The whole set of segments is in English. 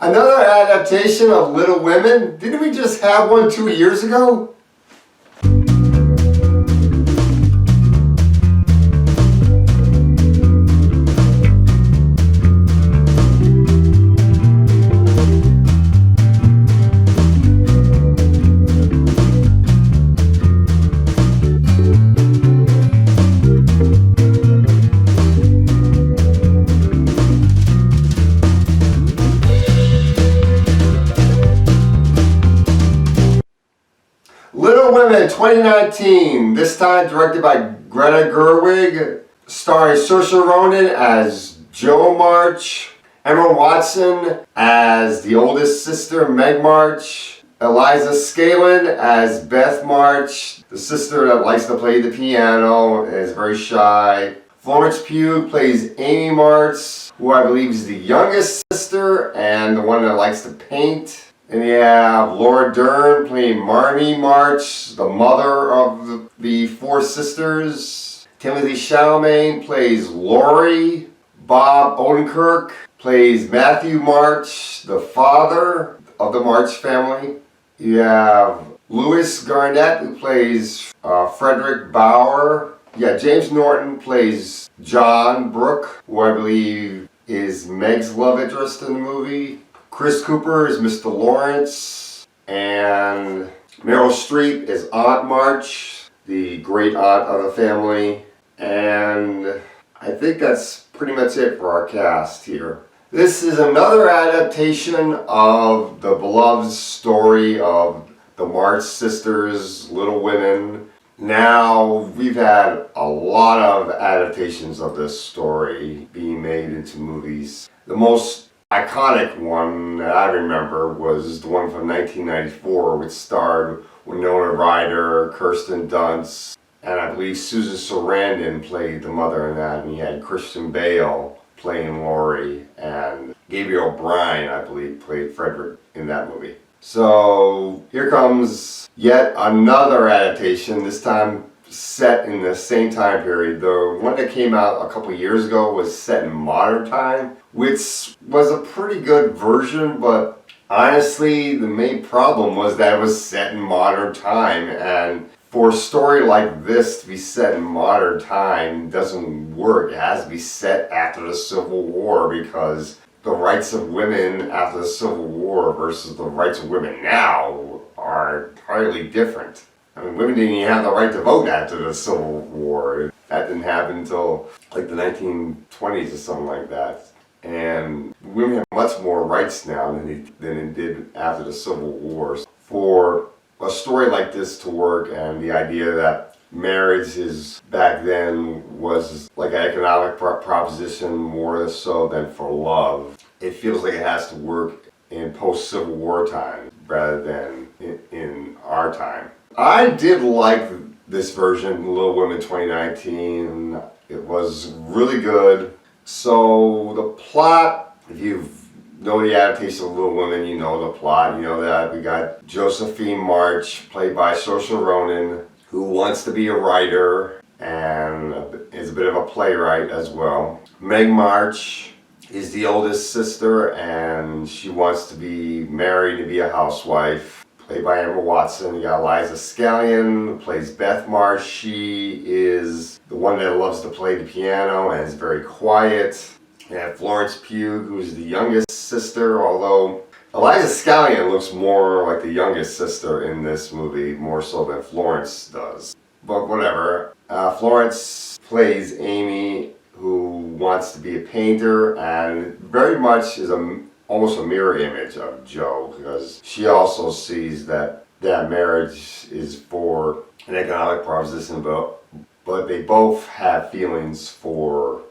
Another adaptation of Little Women. Didn't we just have one 2 years ago? Little Women 2019, this time directed by Greta Gerwig, starring Saoirse Ronan as Jo March, Emma Watson as the oldest sister Meg March, Eliza Scanlen as Beth March, the sister that likes to play the piano and is very shy. Florence Pugh plays Amy March, who I believe is the youngest sister and the one that likes to paint. And you have Laura Dern playing Marmee March, the mother of the four sisters. Timothy Chalamet plays Laurie. Bob Odenkirk plays Matthew March, the father of the March family. You have Louis Garnett, who plays Frederick Bauer. Yeah, James Norton plays John Brooke, who I believe is Meg's love interest in the movie. Chris Cooper is Mr. Lawrence, and Meryl Streep is Aunt March, the great aunt of the family. And I think that's pretty much it for our cast here. This is another adaptation of the beloved story of the March sisters, Little Women. Now, we've had a lot of adaptations of this story being made into movies. The most iconic one that I remember was the one from 1994, which starred Winona Ryder, Kirsten Dunst, and I believe Susan Sarandon played the mother in that, and you had Christian Bale playing Laurie, and Gabriel Byrne, I believe, played Frederick in that movie. So here comes yet another adaptation, this time set in the same time period. The one that came out a couple years ago was set in modern time, which was a pretty good version, but honestly the main problem was that it was set in modern time, and for a story like this to be set in modern time doesn't work. It has to be set after the Civil War, because the rights of women after the Civil War versus the rights of women now are entirely different. I mean, women didn't even have the right to vote after the Civil War. That didn't happen until like the 1920s or something like that. And women have much more rights now than it did after the Civil War. For a story like this to work, and the idea that marriage is back then was like an economic proposition more so than for love, it feels like it has to work in post-Civil War time rather than in our time. I did like this version, Little Women 2019. It was really good. So the plot, if you know the adaptation of Little Women, you know the plot. You know that we got Josephine March, played by Saoirse Ronan, who wants to be a writer and is a bit of a playwright as well. Meg March is the oldest sister, and she wants to be married to be a housewife, played by Emma Watson. You got Eliza Scanlen, who plays Beth March. She is the one that loves to play the piano and is very quiet. You have Florence Pugh, who's the youngest sister, although Eliza Scanlen looks more like the youngest sister in this movie, more so than Florence does. But whatever. Florence plays Amy, who wants to be a painter, and very much is almost a mirror image of Jo, because she also sees that marriage is for an economic proposition, but they both have feelings for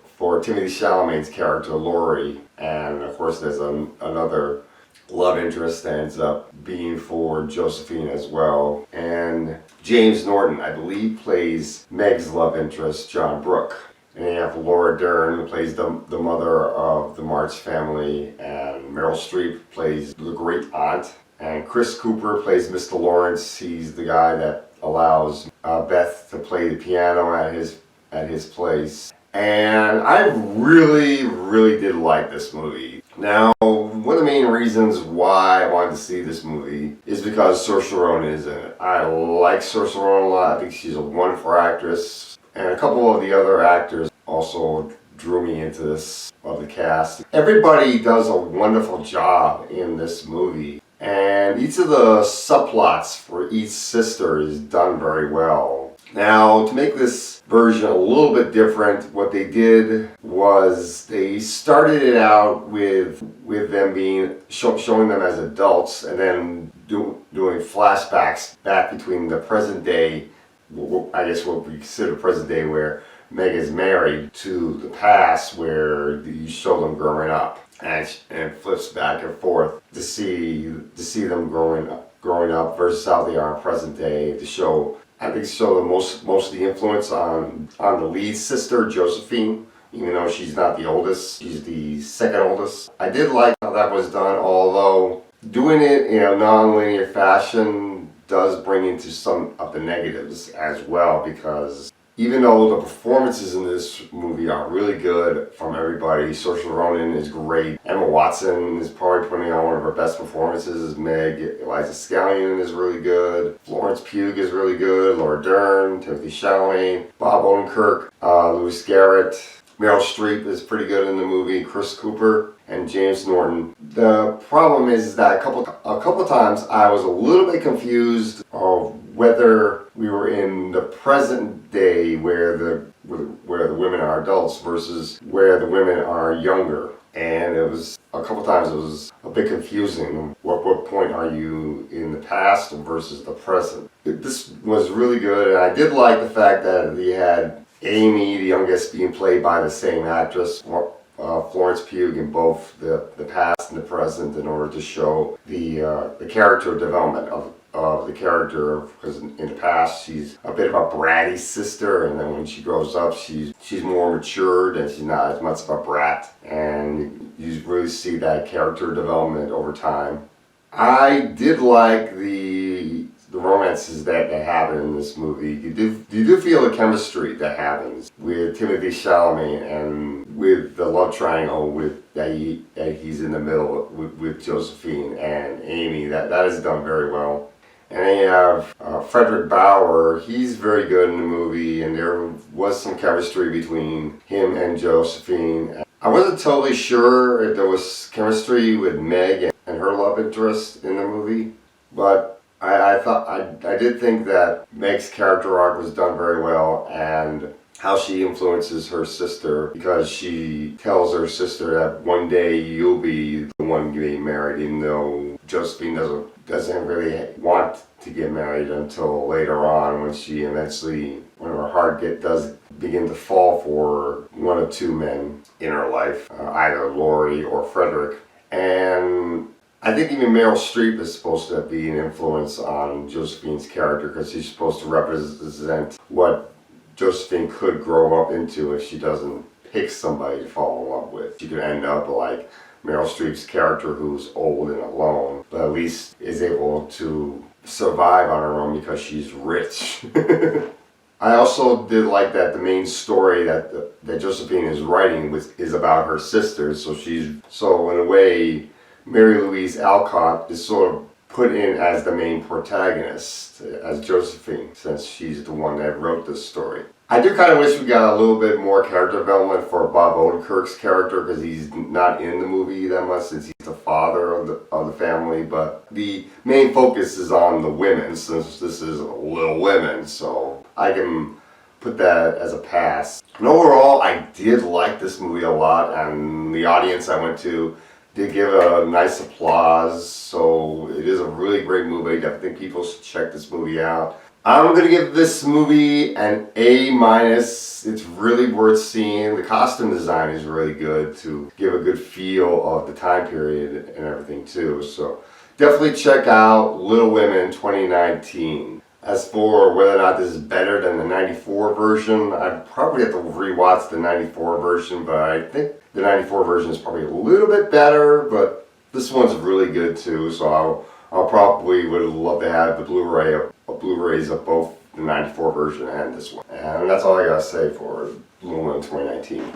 Timothy Chalamet's character Laurie, and of course there's another love interest that ends up being for Josephine as well. And James Norton, I believe, plays Meg's love interest, John Brooke. And you have Laura Dern, who plays the mother of the March family, and Meryl Streep plays the great aunt, and Chris Cooper plays Mr. Lawrence. He's the guy that allows Beth to play the piano at his place. And I really, really did like this movie. Now, one of the main reasons why I wanted to see this movie is because Saoirse Ronan is in it. I like Saoirse Ronan a lot. I think she's a wonderful actress. And a couple of the other actors also drew me into this of the cast. Everybody does a wonderful job in this movie. And each of the subplots for each sister is done very well. Now, to make this version a little bit different, what they did was they started it out with them being showing them as adults, and then doing flashbacks back between the present day, I guess what we consider present day, where Meg is married, to the past where you show them growing up, and it flips back and forth to see them growing up versus how they are in present day, to show. I think the most of the influence on the lead sister, Josephine, even though she's not the oldest, she's the second oldest. I did like how that was done, although doing it in a non-linear fashion does bring into some of the negatives as well, because even though the performances in this movie are really good from everybody, Saoirse Ronan is great. Emma Watson is probably putting on one of her best performances as Meg. Eliza Scanlen is really good. Florence Pugh is really good. Laura Dern, Timothy Chalamet, Bob Odenkirk, Lewis Garrett. Meryl Streep is pretty good in the movie. Chris Cooper and James Norton. The problem is that a couple times I was a little bit confused of whether we were in the present day where the women are adults versus where the women are younger. And it was a couple times it was a bit confusing. What point are you in the past versus the present? This was really good, and I did like the fact that they had Amy, the youngest, being played by the same actress, Florence Pugh, in both the past and the present, in order to show the character development of the character. Because in the past she's a bit of a bratty sister, and then when she grows up she's more matured and she's not as much of a brat, and you really see that character development over time. I did like the romances that happen in this movie. You do feel the chemistry that happens with Timothy Chalamet and with the love triangle that he's in the middle with Josephine and Amy. That is done very well. And then you have Frederick Bauer. He's very good in the movie, and there was some chemistry between him and Josephine. I wasn't totally sure if there was chemistry with Meg and her love interest in the movie, but I did think that Meg's character arc was done very well, and how she influences her sister, because she tells her sister that one day you'll be the one getting married, even though Josephine doesn't really want to get married until later on, when she eventually, when her heart does begin to fall for one of two men in her life, either Laurie or Frederick. And I think even Meryl Streep is supposed to be an influence on Josephine's character, because she's supposed to represent what Josephine could grow up into if she doesn't pick somebody to fall in love with. She could end up like Meryl Streep's character, who's old and alone, but at least is able to survive on her own because she's rich. I also did like that the main story that Josephine is writing is about her sisters. So in a way, Mary Louise Alcott is sort of put in as the main protagonist, as Josephine, since she's the one that wrote this story. I do kind of wish we got a little bit more character development for Bob Odenkirk's character, because he's not in the movie that much, since he's the father of the family. But the main focus is on the women, since this is Little Women, so I can put that as a pass. And overall, I did like this movie a lot, and the audience I went to did give a nice applause. So it is a really great movie. I think people should check this movie out. I'm going to give this movie an A-. It's really worth seeing. The costume design is really good to give a good feel of the time period and everything too. So definitely check out Little Women 2019. As for whether or not this is better than the 94 version, I'd probably have to rewatch the 94 version, but I think the 94 version is probably a little bit better, but this one's really good too, so I'll probably would love to have the Blu-rays of both the 94 version and this one. And that's all I gotta say for Little Women 2019.